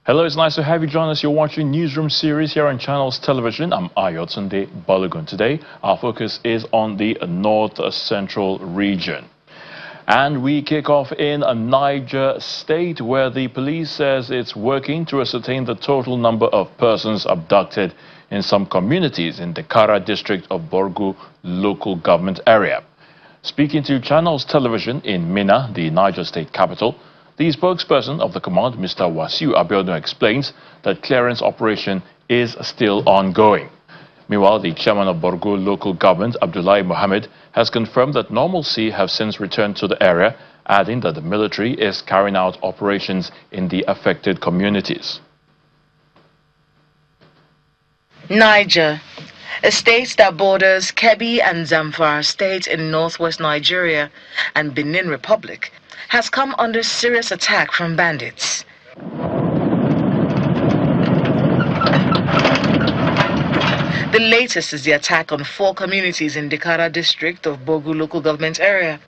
Hello, it's nice to have you join us. You're watching Newsroom series here on Channels Television. I'm Ayotunde Balogun. Today, our focus is on the North Central region. And we kick off in Niger State, where the police says it's working to ascertain the total number of persons abducted in some communities in the Kwara district of Borgu local government area. Speaking to Channels Television in Minna, the Niger State capital, the spokesperson of the command, Mr. Wasiu Abiodun, explains that clearance operation is still ongoing. Meanwhile, the chairman of Borgu local government, Abdullahi Mohammed, has confirmed that normalcy have since returned to the area, adding that the military is carrying out operations in the affected communities. Niger, a state that borders Kebbi and Zamfara states in northwest Nigeria and Benin Republic, has come under serious attack from bandits. The latest is the attack on 4 communities in the Kwara district of Borgu local government area.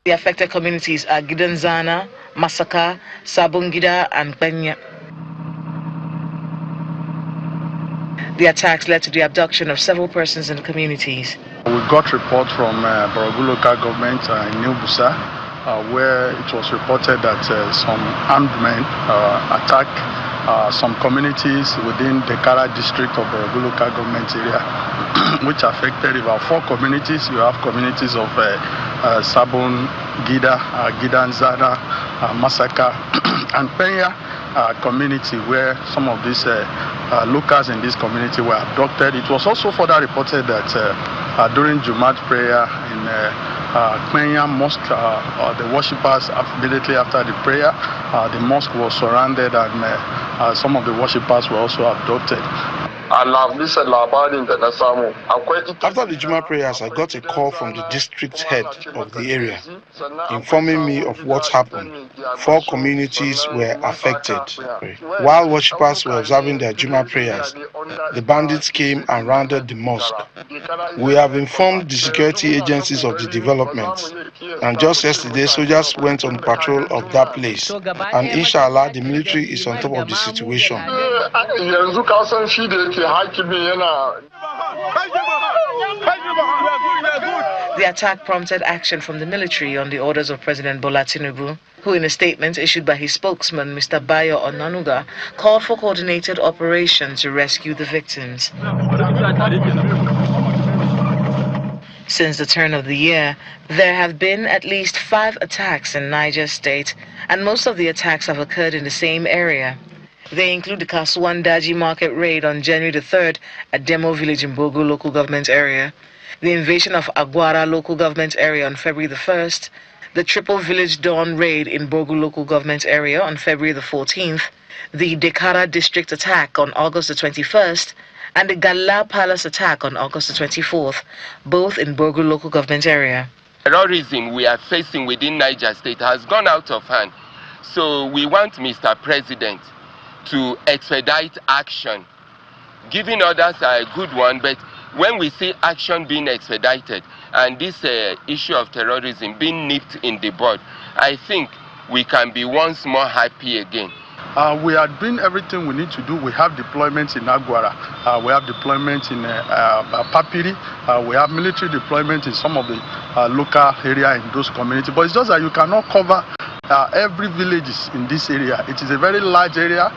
The affected communities are Gidanzana, Masaka, Sabungida, and Benya. The attacks led to the abduction of several persons in the communities. We got report from Borgu local government in New Busa, where it was reported that some armed men attacked some communities within the Kwara district of Borgu local government area, which affected about 4 communities. You have communities of Sabun, Gida, Gidanzana, Masaka, and Penya community, where some of these locals in this community were abducted. It was also further reported that during Jumat prayer in Kenya Mosque, the worshippers, immediately after the prayer, the mosque was surrounded and some of the worshippers were also abducted. After the Juma prayers, I got a call from the district head of the area informing me of what happened. 4 communities were affected. While worshippers were observing their Juma prayers, the bandits came and rounded the mosque. We have informed the security agencies of the development, and just yesterday soldiers went on patrol of that place, and inshallah the military is on top of the situation. The attack prompted action from the military on the orders of President Bola Tinubu, who in a statement issued by his spokesman, Mr. Bayo Onanuga, called for coordinated operations to rescue the victims. Since the turn of the year, there have been at least 5 attacks in Niger State, and most of the attacks have occurred in the same area. They include the Kasuwan Daji market raid on January the 3rd at Demo village in Borgu local government area, the invasion of Agwara local government area on February the 1st, the Triple Village Dawn raid in Borgu local government area on February the 14th, the Dekara district attack on August the 21st, and the Gala Palace attack on August the 24th, both in Borgu local government area. Terrorism we are facing within Niger State has gone out of hand. So we want Mr. President to expedite action. Giving orders are a good one, but when we see action being expedited and this issue of terrorism being nipped in the bud, I think we can be once more happy again. We are doing everything we need to do. We have deployments in Agwara, we have deployments in Papiri, we have military deployment in some of the local area in those communities. But it's just that you cannot cover every village in this area. It is a very large area.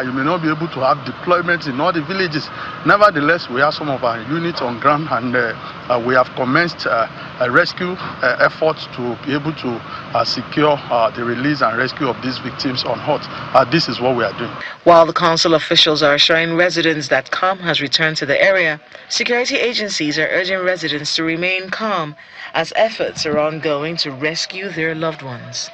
You may not be able to have deployments in all the villages. Nevertheless, we have some of our units on ground, and we have commenced rescue efforts to be able to secure the release and rescue of these victims on hot. This is what we are doing. While the council officials are assuring residents that calm has returned to the area, security agencies are urging residents to remain calm as efforts are ongoing to rescue their loved ones.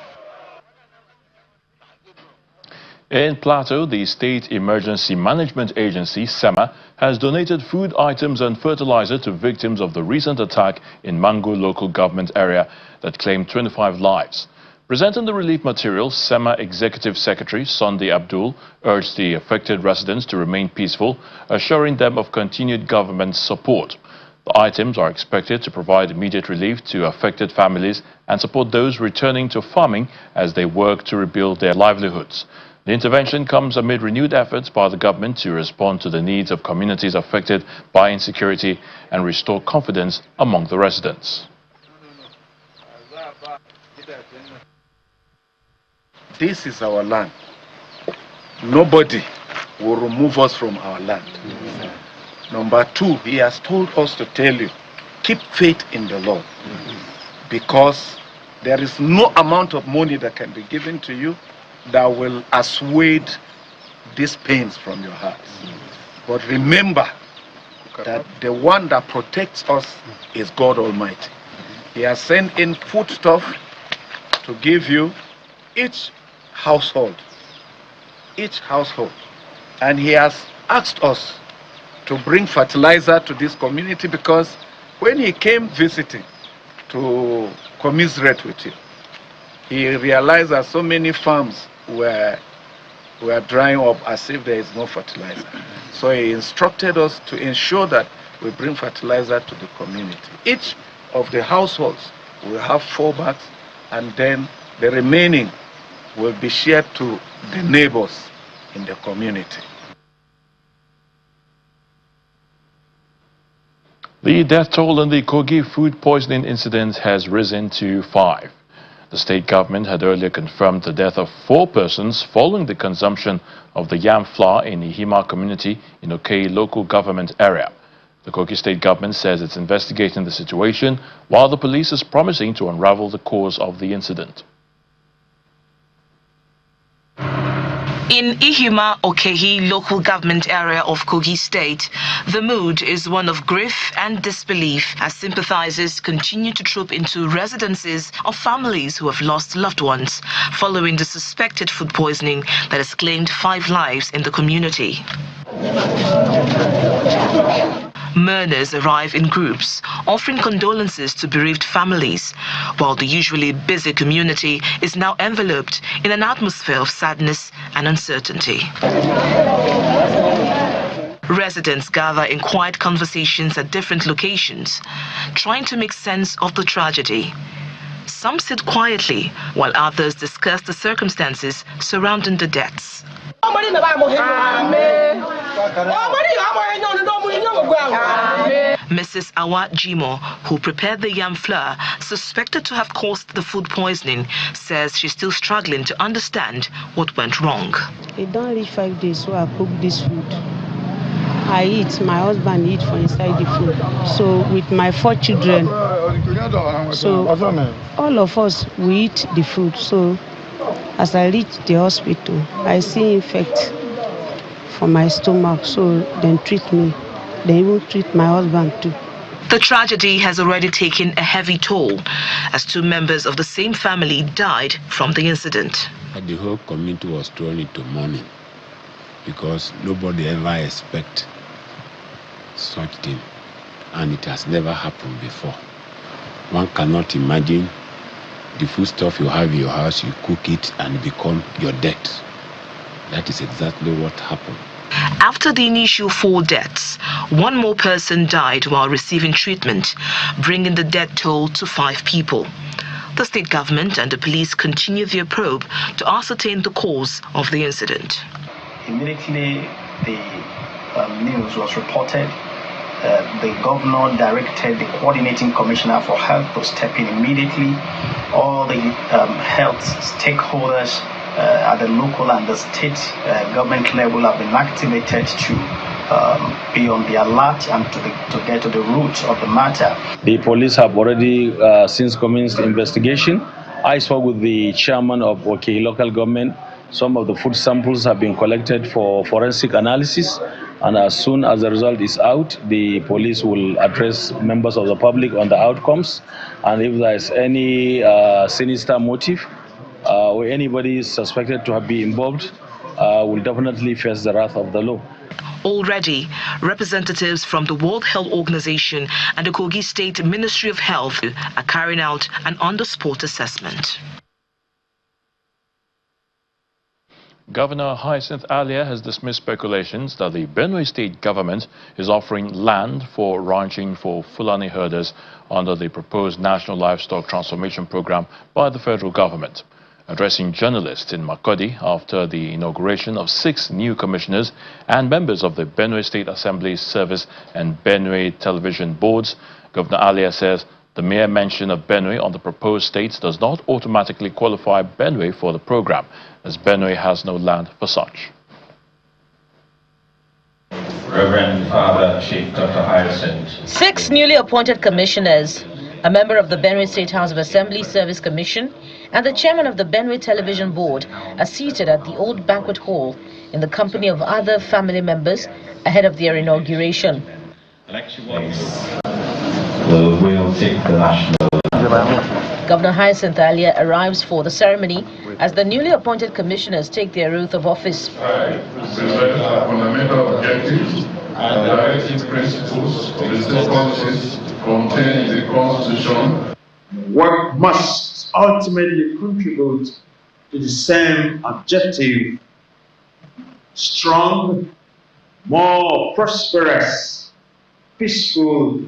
In Plateau, the State Emergency Management Agency, SEMA, has donated food items and fertilizer to victims of the recent attack in Mangu local government area that claimed 25 lives. Presenting the relief materials, SEMA Executive Secretary Sunday Abdul urged the affected residents to remain peaceful, assuring them of continued government support. The items are expected to provide immediate relief to affected families and support those returning to farming as they work to rebuild their livelihoods. The intervention comes amid renewed efforts by the government to respond to the needs of communities affected by insecurity and restore confidence among the residents. This is our land. Nobody will remove us from our land. Number two, he has told us to tell you, keep faith in the Lord. Because there is no amount of money that can be given to you that will assuage these pains from your hearts. But remember that the one that protects us is God Almighty. He has sent in foodstuff to give you each household, and he has asked us to bring fertilizer to this community, because when he came visiting to commiserate with you, he realized that so many farms were drying up as if there is no fertilizer. So he instructed us to ensure that we bring fertilizer to the community. Each of the households will have 4 bags, and then the remaining will be shared to the neighbors in the community. The death toll in the Kogi food poisoning incident has risen to 5. The state government had earlier confirmed the death of 4 persons following the consumption of the yam flour in the Ihima community in Okei local government area. The Kogi state government says it's investigating the situation, while the police is promising to unravel the cause of the incident. In Ihima Okehi local government area of Kogi state, the mood is one of grief and disbelief as sympathizers continue to troop into residences of families who have lost loved ones following the suspected food poisoning that has claimed 5 lives in the community. Mourners arrive in groups, offering condolences to bereaved families, while the usually busy community is now enveloped in an atmosphere of sadness and uncertainty. Residents gather in quiet conversations at different locations, trying to make sense of the tragedy. Some sit quietly, while others discuss the circumstances surrounding the deaths. Mrs. Awa Jimo, who prepared the yam flour suspected to have caused the food poisoning, says she's still struggling to understand what went wrong. It don't reach 5 days, so I cook this food. I eat, my husband eat from inside the food. So with my 4 children, so all of us, we eat the food. So as I reach the hospital, I see infect from my stomach, so then treat me. They even treat my husband too. The tragedy has already taken a heavy toll as 2 members of the same family died from the incident. The whole community was thrown into mourning because nobody ever expected such thing, and it has never happened before. One cannot imagine the food stuff you have in your house, you cook it and it become your death. That is exactly what happened. After the initial 4 deaths, 1 more person died while receiving treatment, bringing the death toll to 5 people. The state government and the police continue their probe to ascertain the cause of the incident. Immediately, the news was reported. The governor directed the coordinating commissioner for health to step in immediately. All the health stakeholders at the local and the state government level have been activated to be on the alert and to get to the root of the matter. The police have already since commenced investigation. I spoke with the chairman of Okei local government. Some of the food samples have been collected for forensic analysis, and as soon as the result is out, the police will address members of the public on the outcomes, and if there is any sinister motive or anybody is suspected to have been involved, will definitely face the wrath of the law. Already, representatives from the World Health Organization and the Kogi State Ministry of Health are carrying out an on-the-spot assessment. Governor Hyacinth Alia has dismissed speculations that the Benue state government is offering land for ranching for Fulani herders under the proposed National Livestock Transformation Program by the federal government. Addressing journalists in Makurdi after the inauguration of 6 new commissioners and members of the Benue State Assembly Service and Benue Television boards, Governor Alia says the mere mention of Benue on the proposed states does not automatically qualify Benue for the program, as Benue has no land for such. Reverend Father Chief Dr. Hyacinth. 6 newly appointed commissioners, a member of the Benue State House of Assembly Service Commission, and the chairman of the Benue Television Board are seated at the old banquet hall in the company of other family members ahead of their inauguration. We'll take the national. Governor Hyacinth Alia arrives for the ceremony as the newly appointed commissioners take their oath of office. I present our fundamental objectives and directive principles of the state policies contained in the Constitution. Work must ultimately contribute to the same objective: strong, more prosperous, peaceful,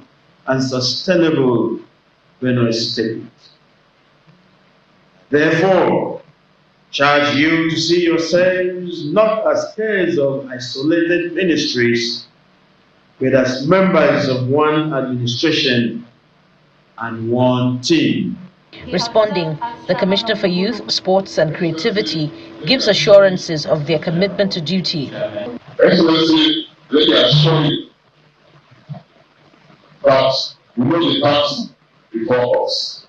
and sustainable Benue State. Therefore, charge you to see yourselves not as heads of isolated ministries, but as members of one administration and one team. Responding, the Commissioner for Youth, Sports and Creativity gives assurances of their commitment to duty. Excellency, let me assure you that we know the task before us.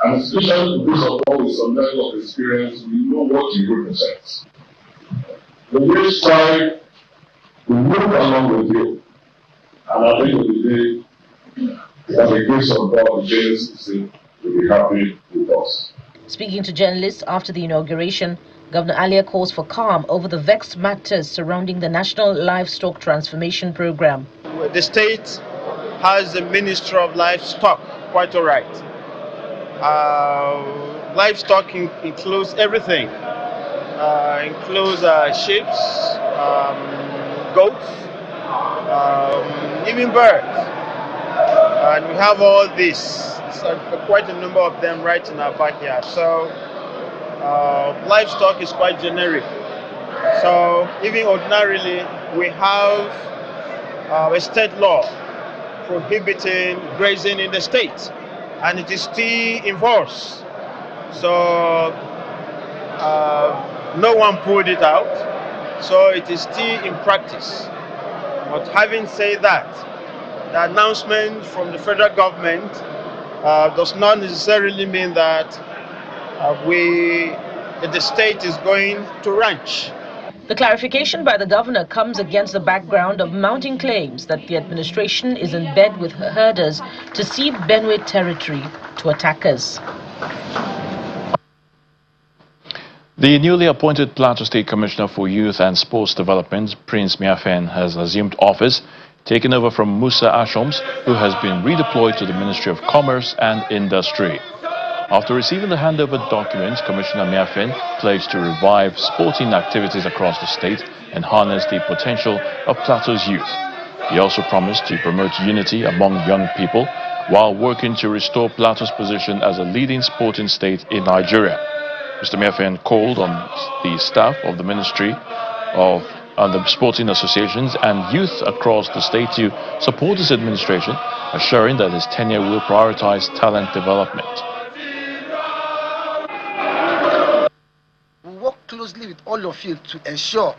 And especially because of all with some level of experience, we know what you represent. We will strive to move along with you. And at the end of the day, by the grace of God, the JSC will be happy with us. Speaking to journalists after the inauguration, Governor Alia calls for calm over the vexed matters surrounding the National Livestock Transformation Program. The state has the Ministry of Livestock, quite all right. Livestock includes everything. Includes sheep, goats, even birds. And we have all this. Quite a number of them right in our backyard. So livestock is quite generic. So even ordinarily, we have a state law prohibiting grazing in the state, and it is still in force. So no one pulled it out, so it is still in practice. But having said that, the announcement from the federal government does not necessarily mean that the state is going to ranch. The clarification by the governor comes against the background of mounting claims that the administration is in bed with herders to cede Benue territory to attackers. The newly appointed Plateau State Commissioner for Youth and Sports Development, Prince Miafen, has assumed office, taken over from Musa Ashoms, who has been redeployed to the Ministry of Commerce and Industry. After receiving the handover documents, Commissioner Miafen pledged to revive sporting activities across the state and harness the potential of Plateau's youth. He also promised to promote unity among young people while working to restore Plateau's position as a leading sporting state in Nigeria. Mr. Miafen called on the staff of the Ministry of the sporting associations and youth across the state to support his administration, assuring that his tenure will prioritize talent development. We work closely with all of you to ensure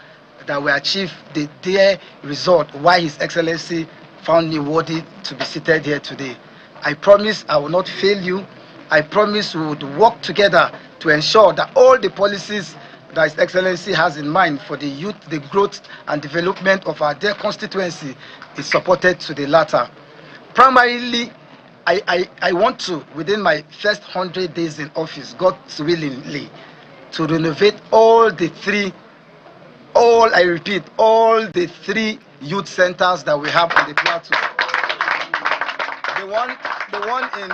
that we achieve the dear result why His Excellency found me worthy to be seated here today. I promise I will not fail you. I promise we would work together to ensure that all the policies that His Excellency has in mind for the youth, the growth and development of our dear constituency is supported to the latter. Primarily, I want to, within my first 100 days in office, God's willingly, to renovate all the three youth centers that we have on the plateau. The one in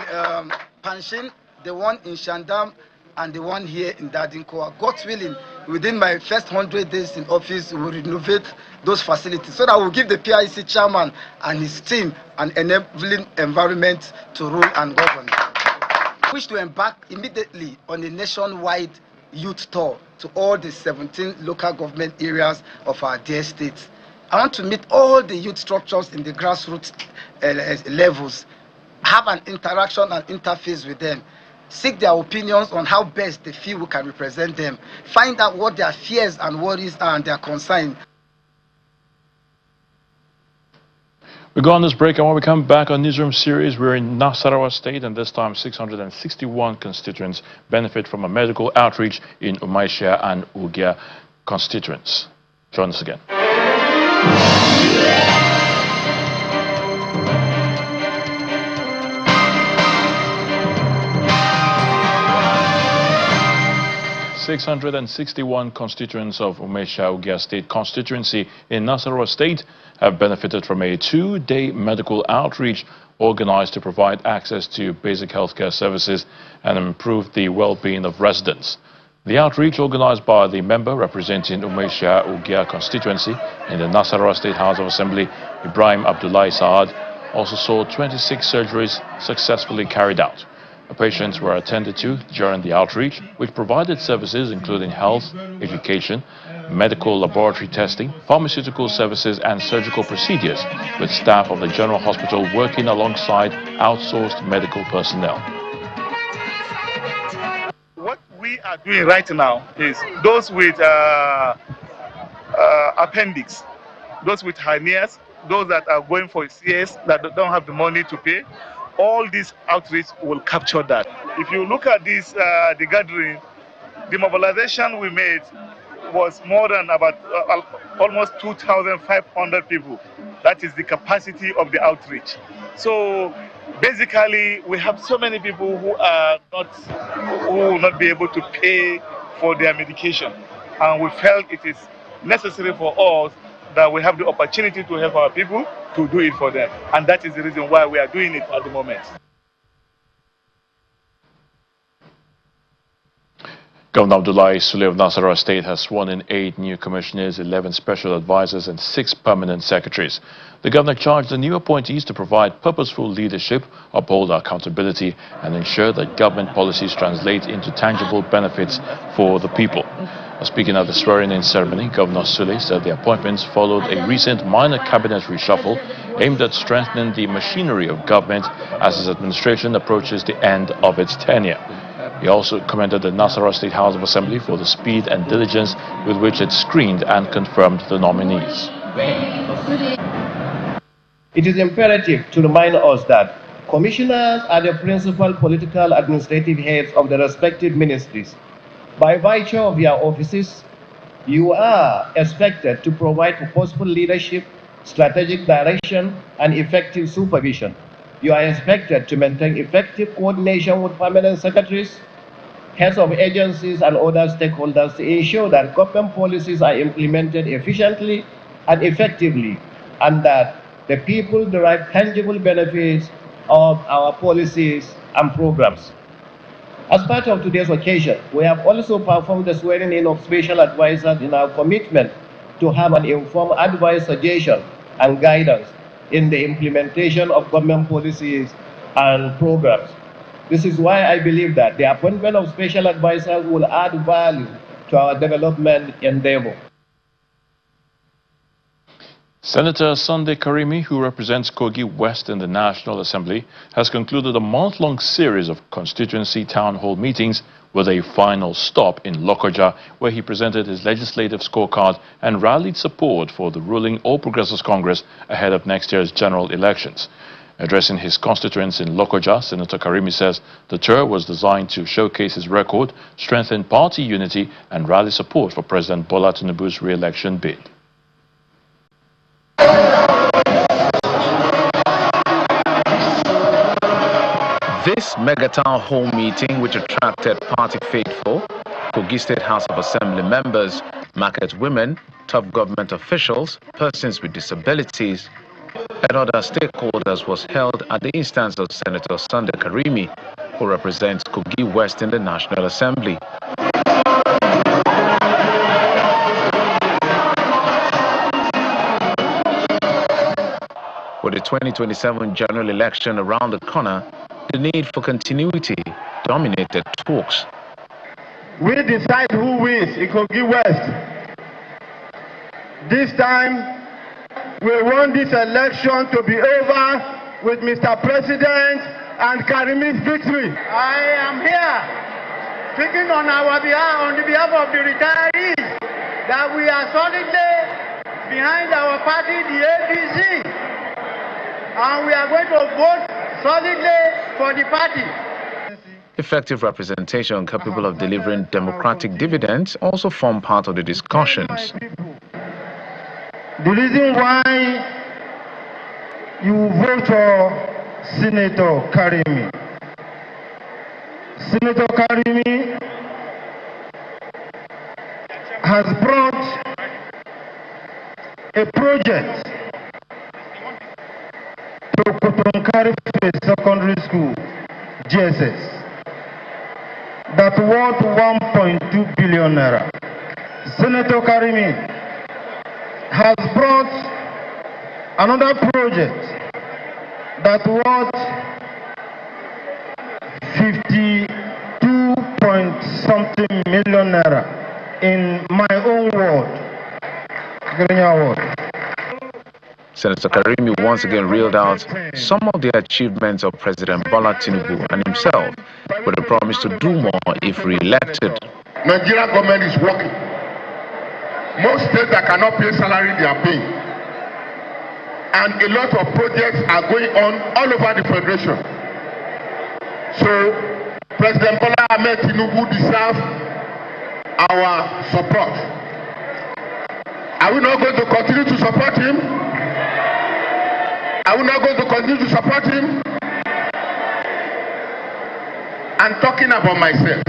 Panshin, the one in Shandam, and the one here in Dadinkoa. God willing, within my first 100 days in office, we will renovate those facilities so that we'll give the PIC chairman and his team an enabling environment to rule and govern. I wish to embark immediately on a nationwide youth tour to all the 17 local government areas of our dear state. I want to meet all the youth structures in the grassroots levels, have an interaction and interface with them, seek their opinions on how best they feel we can represent them, find out what their fears and worries are and their concerns. We go on this break, and when we come back on Newsroom series, we're in Nasarawa State, and this time 661 constituents benefit from a medical outreach in Umaisha and Ugia constituents. Join us again. 661 constituents of Umaisha Ugia State constituency in Nasarawa State have benefited from a 2-day medical outreach organized to provide access to basic healthcare services and improve the well-being of residents. The outreach, organized by the member representing Umaisha Ugia constituency in the Nasarawa State House of Assembly, Ibrahim Abdullahi Saad, also saw 26 surgeries successfully carried out. The patients were attended to during the outreach, which provided services including health, education, medical laboratory testing, pharmaceutical services and surgical procedures, with staff of the General Hospital working alongside outsourced medical personnel. What we are doing right now is those with appendix, those with hernias, those that are going for CS that don't have the money to pay, all this outreach will capture that. If you look at this, the gathering, the mobilization we made was more than about almost 2,500 people. That is the capacity of the outreach. So basically, we have so many people who will not be able to pay for their medication, and we felt it is necessary for us that we have the opportunity to help our people to do it for them. And that is the reason why we are doing it at the moment. Governor Abdullahi Sule of Nasarawa State has sworn in 8 new commissioners, 11 special advisors and 6 permanent secretaries. The governor charged the new appointees to provide purposeful leadership, uphold accountability and ensure that government policies translate into tangible benefits for the people. Speaking at the swearing-in ceremony, Governor Sule said the appointments followed a recent minor cabinet reshuffle aimed at strengthening the machinery of government as his administration approaches the end of its tenure. He also commended the Nasarawa State House of Assembly for the speed and diligence with which it screened and confirmed the nominees. It is imperative to remind us that commissioners are the principal political administrative heads of the respective ministries. By virtue of your offices, you are expected to provide purposeful leadership, strategic direction, and effective supervision. You are expected to maintain effective coordination with permanent secretaries, heads of agencies, and other stakeholders to ensure that government policies are implemented efficiently and effectively, and that the people derive tangible benefits of our policies and programs. As part of today's occasion, we have also performed the swearing-in of special advisors in our commitment to have an informed advice, suggestion, and guidance in the implementation of government policies and programs. This is why I believe that the appointment of special advisors will add value to our development endeavor. Senator Sunday Karimi, who represents Kogi West in the National Assembly, has concluded a month-long series of constituency town hall meetings with a final stop in Lokoja, where he presented his legislative scorecard and rallied support for the ruling All Progressives Congress ahead of next year's general elections. Addressing his constituents in Lokoja, Senator Karimi says the tour was designed to showcase his record, strengthen party unity, and rally support for President Bola Tinubu's re-election bid. This mega town hall meeting, which attracted party faithful, Kogi State House of Assembly members, market women, top government officials, persons with disabilities, and other stakeholders, was held at the instance of Senator Sunday Karimi, who represents Kogi West in the National Assembly. With the 2027 general election around the corner, the need for continuity dominated talks. We decide who wins in Kogi West. This time, we want this election to be over with Mr. President and Karimi's victory. I am here speaking on the behalf of the retirees, that we are solidly behind our party, the APC, and we are going to vote solidly for the party. Effective representation capable of delivering democratic dividends also form part of the discussions. The reason why you vote for Senator Karimi. Senator Karimi has brought a project to Kotonkari Secondary School, GSS, that worth 1.2 billion naira. Senator Karimi has brought another project that worth 52-point-something million naira in my own ward, Grenya ward. Senator Karimi once again reeled out some of the achievements of President Bola Tinubu and himself, with a promise to do more if re-elected. Nigeria government is working. Most states that cannot pay salary, they are paying. And a lot of projects are going on all over the federation. So President Bola Ahmed Tinubu deserves our support. Are we not going to continue to support him? Are we not going to continue to support him? I'm talking about myself.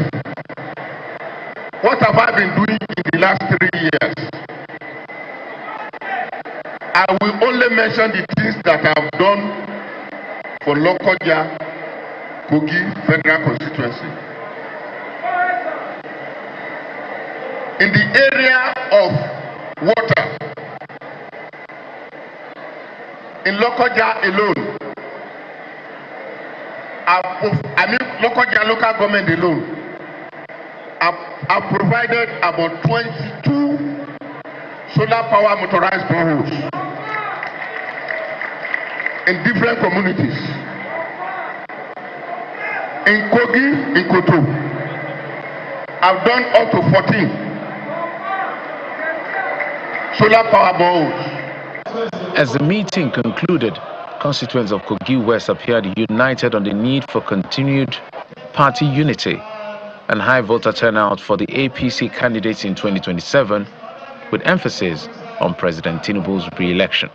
What have I been doing in the last 3 years? I will only mention the things that I've done for Lokoja, Kogi Federal Constituency. In the area of water, in Lokoja alone, Lokoja local government alone, I've provided about 22 solar power motorized boreholes in different communities. In Kogi, in Koto, I've done up to 14 solar power boreholes. As the meeting concluded, constituents of Kogi West appeared united on the need for continued party unity and high voter turnout for the APC candidates in 2027, with emphasis on President Tinubu's re-election.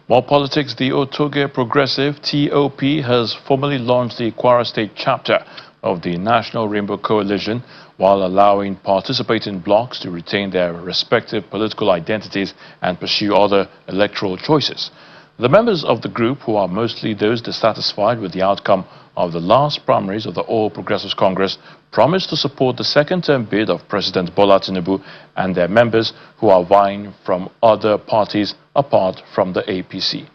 More politics, the Otoge Progressive TOP has formally launched the Kwara State chapter of the National Rainbow Coalition, while allowing participating blocs to retain their respective political identities and pursue other electoral choices. The members of the group, who are mostly those dissatisfied with the outcome of the last primaries of the All Progressives Congress, promised to support the second-term bid of President Bola Tinubu and their members who are vying from other parties apart from the APC.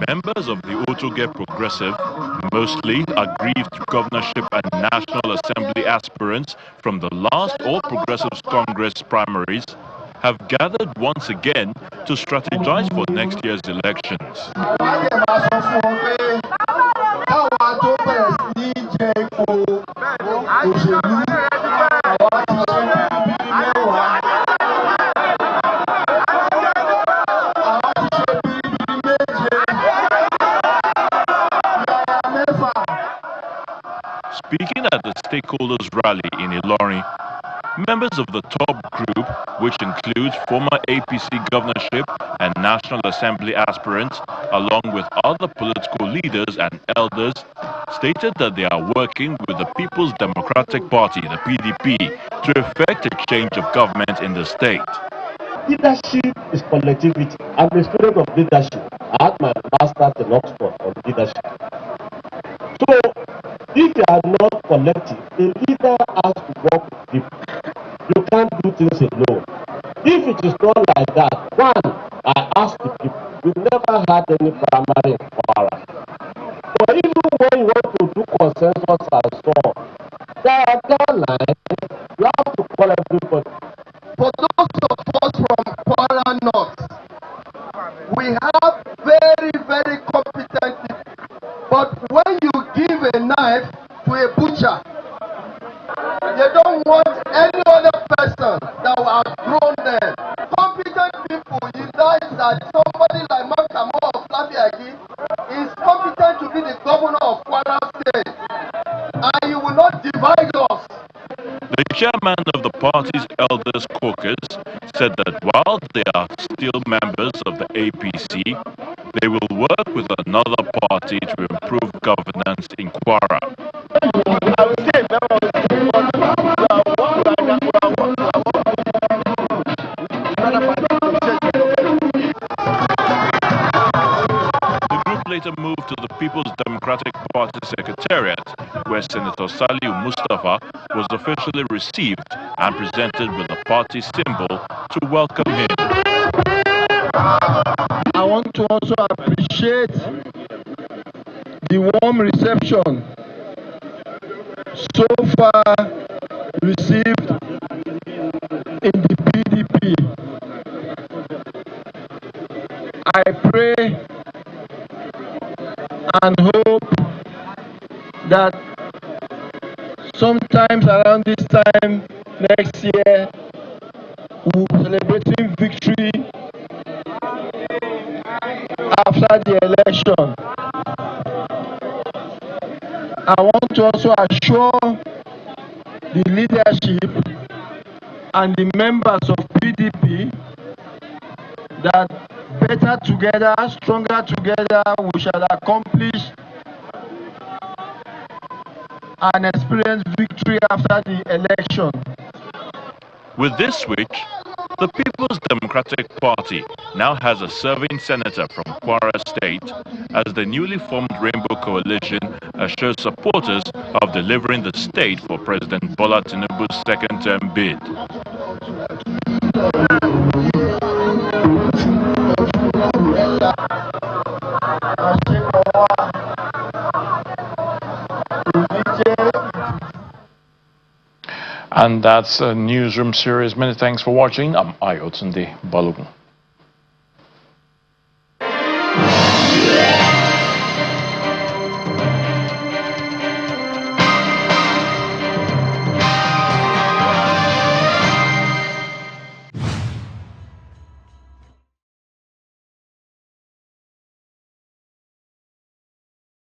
Members of the Otoge Progressive, mostly aggrieved governorship and National Assembly aspirants from the last All Progressives Congress primaries, have gathered once again to strategize for next year's elections. Speaking at the stakeholders rally in Ilorin, Members of the top group, which includes former APC governorship and National Assembly aspirants, along with other political leaders and elders, stated that they are working with the People's Democratic Party, the PDP, to effect a change of government in the state. Leadership is collectivity. I'm a student of leadership. I had my master's in Oxford on leadership. So, if you are not collective, a leader has to work with people. You can't do things alone. If it is not like that, one, I ask the people, we've never had any primary in Kwara. But even when you want to do consensus and so on, there are guidelines, you have to call everybody. For those of us from Kwara North, we have very, very competent people. But when you give a knife to a butcher, they don't want any other person that will have grown them. Competent people, you know that somebody like Makamo of Labiagi is competent to be the governor of Kwara State. And you will not divide us. The chairman of the party's elders caucus said that while they are still members of the APC, they will work with another party to improve governance in Kwara. The group later moved to the People's Democratic Party Secretariat, where Senator Saliu Mustafa was officially received and presented with the party symbol to welcome him. I want to also appreciate the warm reception so far received in the PDP. I pray and hope that sometimes around this time next year we'll be celebrating victory after the election. I want to also assure the leadership and the members of PDP that better together, stronger together, we shall accomplish and experience victory after the election. With this switch, the People's Democratic Party now has a serving senator from Kwara State, as the newly formed Rainbow Coalition assures supporters of delivering the state for President Bola Tinubu's second-term bid. And that's a Newsroom series. Many thanks for watching. I'm Ayotunde Balogun.